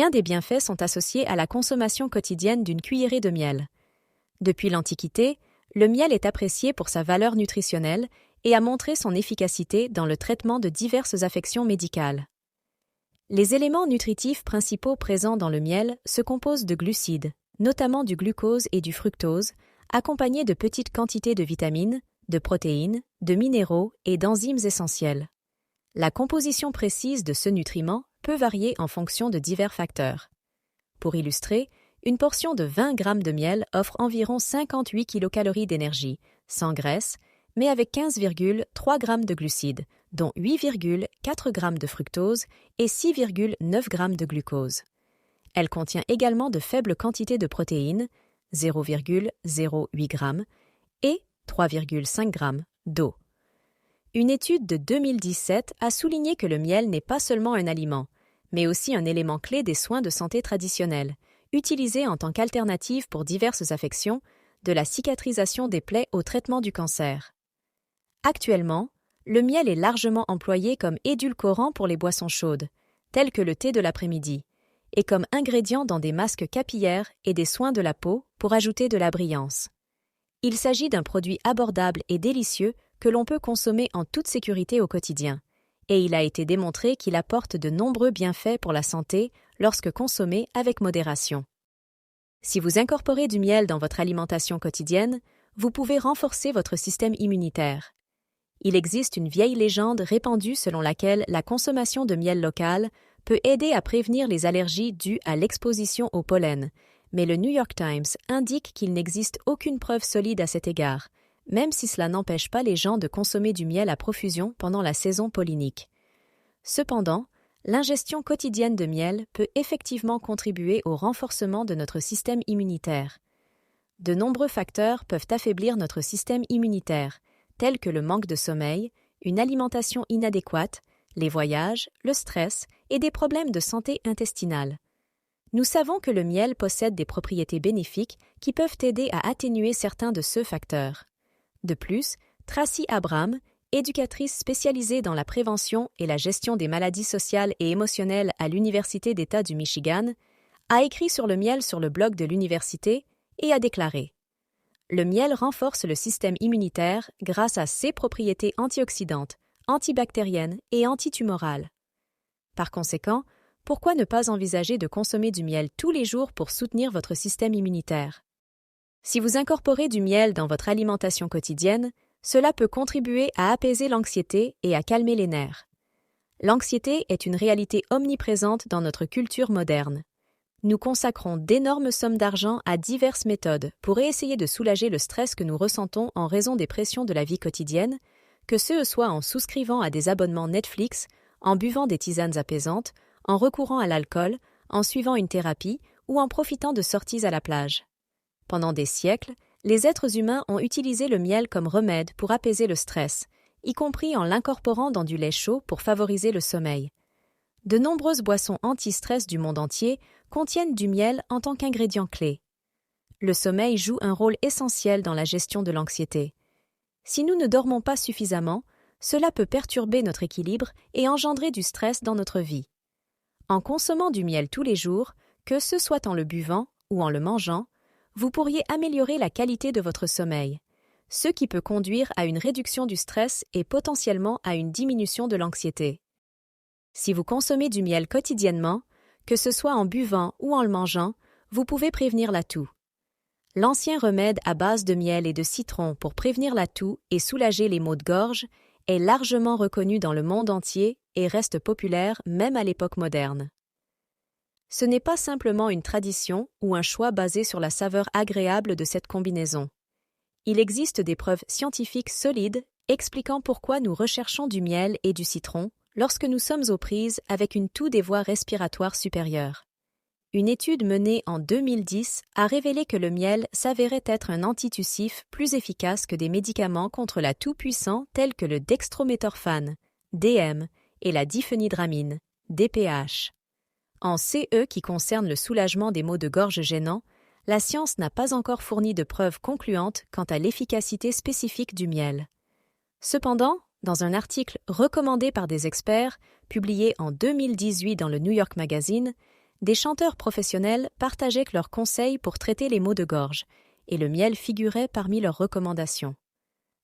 Bien des bienfaits sont associés à la consommation quotidienne d'une cuillerée de miel. Depuis l'Antiquité, le miel est apprécié pour sa valeur nutritionnelle et a montré son efficacité dans le traitement de diverses affections médicales. Les éléments nutritifs principaux présents dans le miel se composent de glucides, notamment du glucose et du fructose, accompagnés de petites quantités de vitamines, de protéines, de minéraux et d'enzymes essentiels. La composition précise de ce nutriment peut varier en fonction de divers facteurs. Pour illustrer, une portion de 20 g de miel offre environ 58 kcal d'énergie, sans graisse, mais avec 15,3 g de glucides, dont 8,4 g de fructose et 6,9 g de glucose. Elle contient également de faibles quantités de protéines, 0,08 g, et 3,5 g d'eau. Une étude de 2017 a souligné que le miel n'est pas seulement un aliment, mais aussi un élément clé des soins de santé traditionnels, utilisé en tant qu'alternative pour diverses affections, de la cicatrisation des plaies au traitement du cancer. Actuellement, le miel est largement employé comme édulcorant pour les boissons chaudes, telles que le thé de l'après-midi, et comme ingrédient dans des masques capillaires et des soins de la peau pour ajouter de la brillance. Il s'agit d'un produit abordable et délicieux que l'on peut consommer en toute sécurité au quotidien, et il a été démontré qu'il apporte de nombreux bienfaits pour la santé lorsque consommé avec modération. Si vous incorporez du miel dans votre alimentation quotidienne, vous pouvez renforcer votre système immunitaire. Il existe une vieille légende répandue selon laquelle la consommation de miel local peut aider à prévenir les allergies dues à l'exposition au pollen, mais le New York Times indique qu'il n'existe aucune preuve solide à cet égard, même si cela n'empêche pas les gens de consommer du miel à profusion pendant la saison pollinique. Cependant, l'ingestion quotidienne de miel peut effectivement contribuer au renforcement de notre système immunitaire. De nombreux facteurs peuvent affaiblir notre système immunitaire, tels que le manque de sommeil, une alimentation inadéquate, les voyages, le stress et des problèmes de santé intestinale. Nous savons que le miel possède des propriétés bénéfiques qui peuvent aider à atténuer certains de ces facteurs. De plus, Tracy Abram, éducatrice spécialisée dans la prévention et la gestion des maladies sociales et émotionnelles à l'Université d'État du Michigan, a écrit sur le miel sur le blog de l'université et a déclaré « Le miel renforce le système immunitaire grâce à ses propriétés antioxydantes, antibactériennes et antitumorales. Par conséquent, pourquoi ne pas envisager de consommer du miel tous les jours pour soutenir votre système immunitaire? Si vous incorporez du miel dans votre alimentation quotidienne, cela peut contribuer à apaiser l'anxiété et à calmer les nerfs. L'anxiété est une réalité omniprésente dans notre culture moderne. Nous consacrons d'énormes sommes d'argent à diverses méthodes pour essayer de soulager le stress que nous ressentons en raison des pressions de la vie quotidienne, que ce soit en souscrivant à des abonnements Netflix, en buvant des tisanes apaisantes, en recourant à l'alcool, en suivant une thérapie ou en profitant de sorties à la plage. Pendant des siècles, les êtres humains ont utilisé le miel comme remède pour apaiser le stress, y compris en l'incorporant dans du lait chaud pour favoriser le sommeil. De nombreuses boissons anti-stress du monde entier contiennent du miel en tant qu'ingrédient clé. Le sommeil joue un rôle essentiel dans la gestion de l'anxiété. Si nous ne dormons pas suffisamment, cela peut perturber notre équilibre et engendrer du stress dans notre vie. En consommant du miel tous les jours, que ce soit en le buvant ou en le mangeant, vous pourriez améliorer la qualité de votre sommeil, ce qui peut conduire à une réduction du stress et potentiellement à une diminution de l'anxiété. Si vous consommez du miel quotidiennement, que ce soit en buvant ou en le mangeant, vous pouvez prévenir la toux. L'ancien remède à base de miel et de citron pour prévenir la toux et soulager les maux de gorge est largement reconnu dans le monde entier et reste populaire même à l'époque moderne. Ce n'est pas simplement une tradition ou un choix basé sur la saveur agréable de cette combinaison. Il existe des preuves scientifiques solides expliquant pourquoi nous recherchons du miel et du citron lorsque nous sommes aux prises avec une toux des voies respiratoires supérieures. Une étude menée en 2010 a révélé que le miel s'avérait être un antitussif plus efficace que des médicaments contre la toux puissants tels que le dextrométhorphane, DM, et la diphenhydramine, DPH. En CE qui concerne le soulagement des maux de gorge gênants, la science n'a pas encore fourni de preuves concluantes quant à l'efficacité spécifique du miel. Cependant, dans un article recommandé par des experts, publié en 2018 dans le New York Magazine, des chanteurs professionnels partageaient leurs conseils pour traiter les maux de gorge, et le miel figurait parmi leurs recommandations.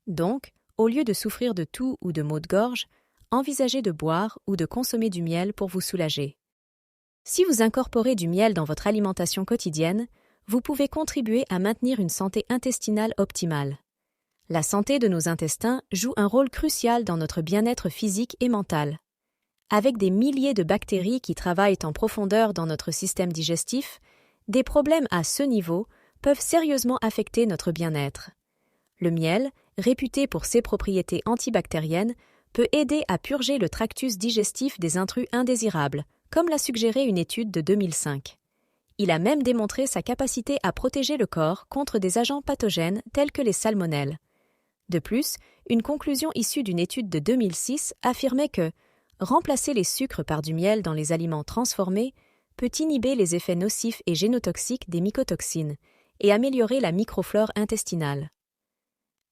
Donc, au lieu de souffrir de toux ou de maux de gorge, envisagez de boire ou de consommer du miel pour vous soulager. Si vous incorporez du miel dans votre alimentation quotidienne, vous pouvez contribuer à maintenir une santé intestinale optimale. La santé de nos intestins joue un rôle crucial dans notre bien-être physique et mental. Avec des milliers de bactéries qui travaillent en profondeur dans notre système digestif, des problèmes à ce niveau peuvent sérieusement affecter notre bien-être. Le miel, réputé pour ses propriétés antibactériennes, peut aider à purger le tractus digestif des intrus indésirables, comme l'a suggéré une étude de 2005. Il a même démontré sa capacité à protéger le corps contre des agents pathogènes tels que les salmonelles. De plus, une conclusion issue d'une étude de 2006 affirmait que remplacer les sucres par du miel dans les aliments transformés peut inhiber les effets nocifs et génotoxiques des mycotoxines et améliorer la microflore intestinale.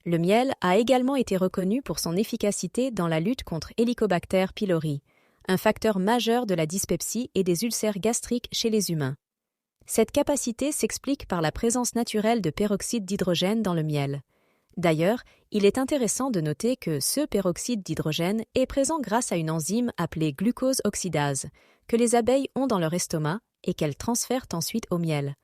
Le miel a également été reconnu pour son efficacité dans la lutte contre Helicobacter pylori, un facteur majeur de la dyspepsie et des ulcères gastriques chez les humains. Cette capacité s'explique par la présence naturelle de peroxyde d'hydrogène dans le miel. D'ailleurs, il est intéressant de noter que ce peroxyde d'hydrogène est présent grâce à une enzyme appelée glucose oxydase, que les abeilles ont dans leur estomac et qu'elles transfèrent ensuite au miel.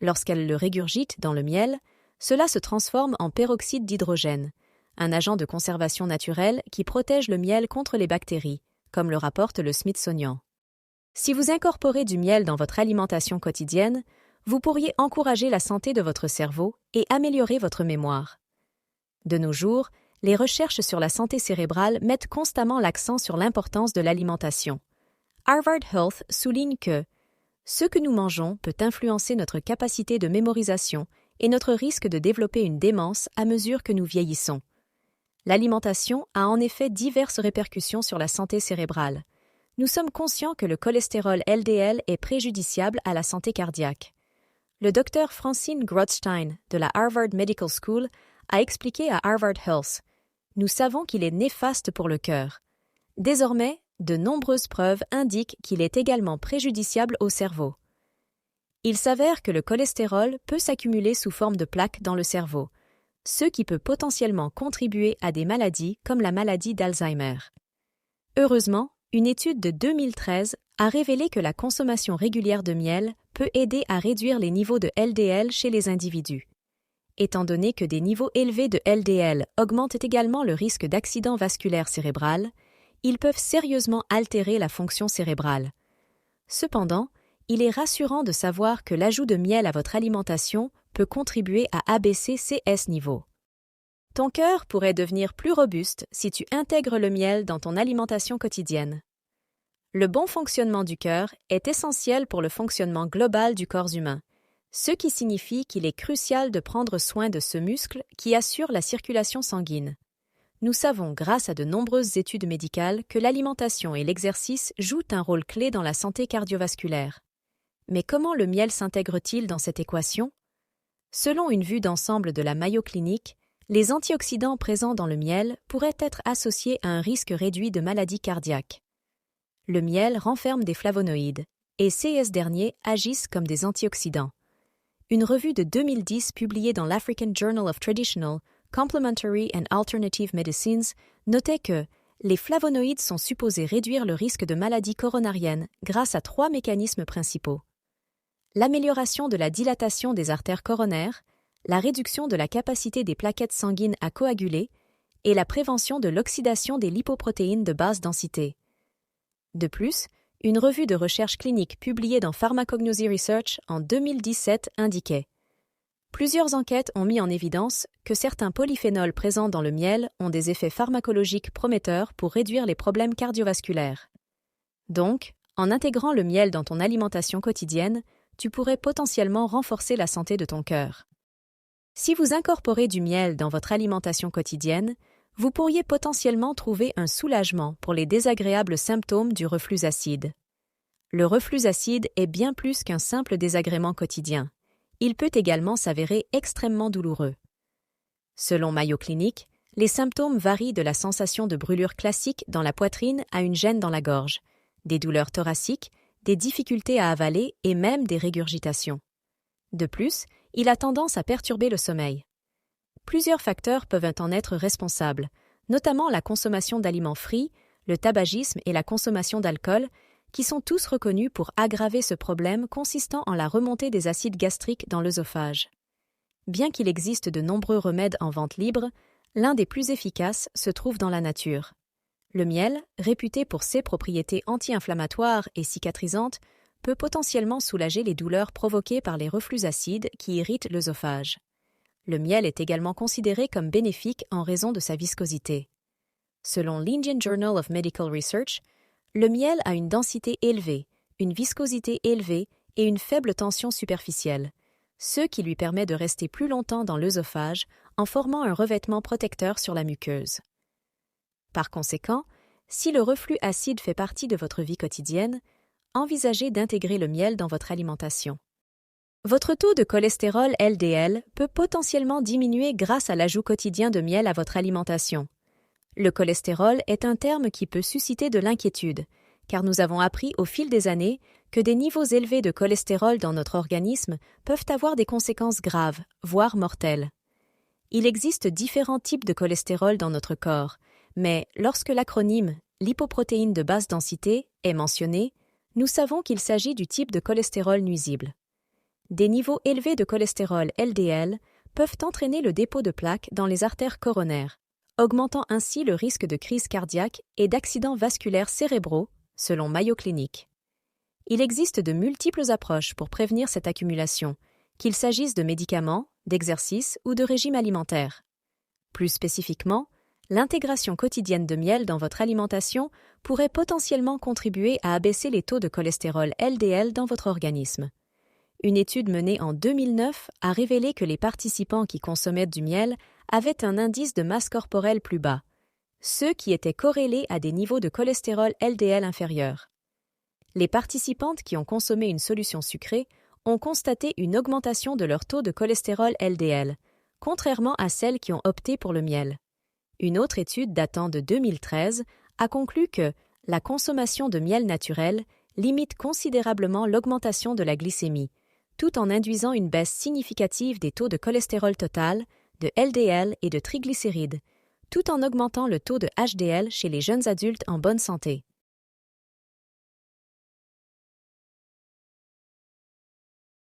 Lorsqu'elles le régurgitent dans le miel, cela se transforme en peroxyde d'hydrogène, un agent de conservation naturelle qui protège le miel contre les bactéries, comme le rapporte le Smithsonian. Si vous incorporez du miel dans votre alimentation quotidienne, vous pourriez encourager la santé de votre cerveau et améliorer votre mémoire. De nos jours, les recherches sur la santé cérébrale mettent constamment l'accent sur l'importance de l'alimentation. Harvard Health souligne que ce que nous mangeons peut influencer notre capacité de mémorisation et notre risque de développer une démence à mesure que nous vieillissons. L'alimentation a en effet diverses répercussions sur la santé cérébrale. Nous sommes conscients que le cholestérol LDL est préjudiciable à la santé cardiaque. Le docteur Francine Grothstein de la Harvard Medical School a expliqué à Harvard Health « Nous savons qu'il est néfaste pour le cœur. Désormais, de nombreuses preuves indiquent qu'il est également préjudiciable au cerveau. Il s'avère que le cholestérol peut s'accumuler sous forme de plaques dans le cerveau, ce qui peut potentiellement contribuer à des maladies comme la maladie d'Alzheimer. Heureusement, une étude de 2013 a révélé que la consommation régulière de miel peut aider à réduire les niveaux de LDL chez les individus. Étant donné que des niveaux élevés de LDL augmentent également le risque d'accident vasculaire cérébral, ils peuvent sérieusement altérer la fonction cérébrale. Cependant, il est rassurant de savoir que l'ajout de miel à votre alimentation peut contribuer à abaisser ces niveaux. Ton cœur pourrait devenir plus robuste si tu intègres le miel dans ton alimentation quotidienne. Le bon fonctionnement du cœur est essentiel pour le fonctionnement global du corps humain, ce qui signifie qu'il est crucial de prendre soin de ce muscle qui assure la circulation sanguine. Nous savons, grâce à de nombreuses études médicales, que l'alimentation et l'exercice jouent un rôle clé dans la santé cardiovasculaire. Mais comment le miel s'intègre-t-il dans cette équation? Selon une vue d'ensemble de la Mayo Clinic, les antioxydants présents dans le miel pourraient être associés à un risque réduit de maladies cardiaques. Le miel renferme des flavonoïdes, et ces derniers agissent comme des antioxydants. Une revue de 2010 publiée dans l'African Journal of Traditional, Complementary and Alternative Medicines notait que les flavonoïdes sont supposés réduire le risque de maladies coronariennes grâce à 3 mécanismes principaux. L'amélioration de la dilatation des artères coronaires, la réduction de la capacité des plaquettes sanguines à coaguler et la prévention de l'oxydation des lipoprotéines de basse densité. De plus, une revue de recherche clinique publiée dans Pharmacognosy Research en 2017 indiquait « Plusieurs enquêtes ont mis en évidence que certains polyphénols présents dans le miel ont des effets pharmacologiques prometteurs pour réduire les problèmes cardiovasculaires. » Donc, en intégrant le miel dans ton alimentation quotidienne, tu pourrais potentiellement renforcer la santé de ton cœur. Si vous incorporez du miel dans votre alimentation quotidienne, vous pourriez potentiellement trouver un soulagement pour les désagréables symptômes du reflux acide. Le reflux acide est bien plus qu'un simple désagrément quotidien. Il peut également s'avérer extrêmement douloureux. Selon Mayo Clinic, les symptômes varient de la sensation de brûlure classique dans la poitrine à une gêne dans la gorge, des douleurs thoraciques, des difficultés à avaler et même des régurgitations. De plus, il a tendance à perturber le sommeil. Plusieurs facteurs peuvent en être responsables, notamment la consommation d'aliments frits, le tabagisme et la consommation d'alcool, qui sont tous reconnus pour aggraver ce problème consistant en la remontée des acides gastriques dans l'œsophage. Bien qu'il existe de nombreux remèdes en vente libre, l'un des plus efficaces se trouve dans la nature. Le miel, réputé pour ses propriétés anti-inflammatoires et cicatrisantes, peut potentiellement soulager les douleurs provoquées par les reflux acides qui irritent l'œsophage. Le miel est également considéré comme bénéfique en raison de sa viscosité. Selon l'Indian Journal of Medical Research, le miel a une densité élevée, une viscosité élevée et une faible tension superficielle, ce qui lui permet de rester plus longtemps dans l'œsophage en formant un revêtement protecteur sur la muqueuse. Par conséquent, si le reflux acide fait partie de votre vie quotidienne, envisagez d'intégrer le miel dans votre alimentation. Votre taux de cholestérol LDL peut potentiellement diminuer grâce à l'ajout quotidien de miel à votre alimentation. Le cholestérol est un terme qui peut susciter de l'inquiétude, car nous avons appris au fil des années que des niveaux élevés de cholestérol dans notre organisme peuvent avoir des conséquences graves, voire mortelles. Il existe différents types de cholestérol dans notre corps, mais lorsque l'acronyme lipoprotéine de basse densité est mentionné, nous savons qu'il s'agit du type de cholestérol nuisible. Des niveaux élevés de cholestérol LDL peuvent entraîner le dépôt de plaques dans les artères coronaires, augmentant ainsi le risque de crise cardiaque et d'accidents vasculaires cérébraux, selon Mayo Clinic. Il existe de multiples approches pour prévenir cette accumulation, qu'il s'agisse de médicaments, d'exercices ou de régime alimentaire. Plus spécifiquement, l'intégration quotidienne de miel dans votre alimentation pourrait potentiellement contribuer à abaisser les taux de cholestérol LDL dans votre organisme. Une étude menée en 2009 a révélé que les participants qui consommaient du miel avaient un indice de masse corporelle plus bas, ceux qui étaient corrélés à des niveaux de cholestérol LDL inférieurs. Les participantes qui ont consommé une solution sucrée ont constaté une augmentation de leur taux de cholestérol LDL, contrairement à celles qui ont opté pour le miel. Une autre étude datant de 2013 a conclu que la consommation de miel naturel limite considérablement l'augmentation de la glycémie, tout en induisant une baisse significative des taux de cholestérol total, de LDL et de triglycérides, tout en augmentant le taux de HDL chez les jeunes adultes en bonne santé.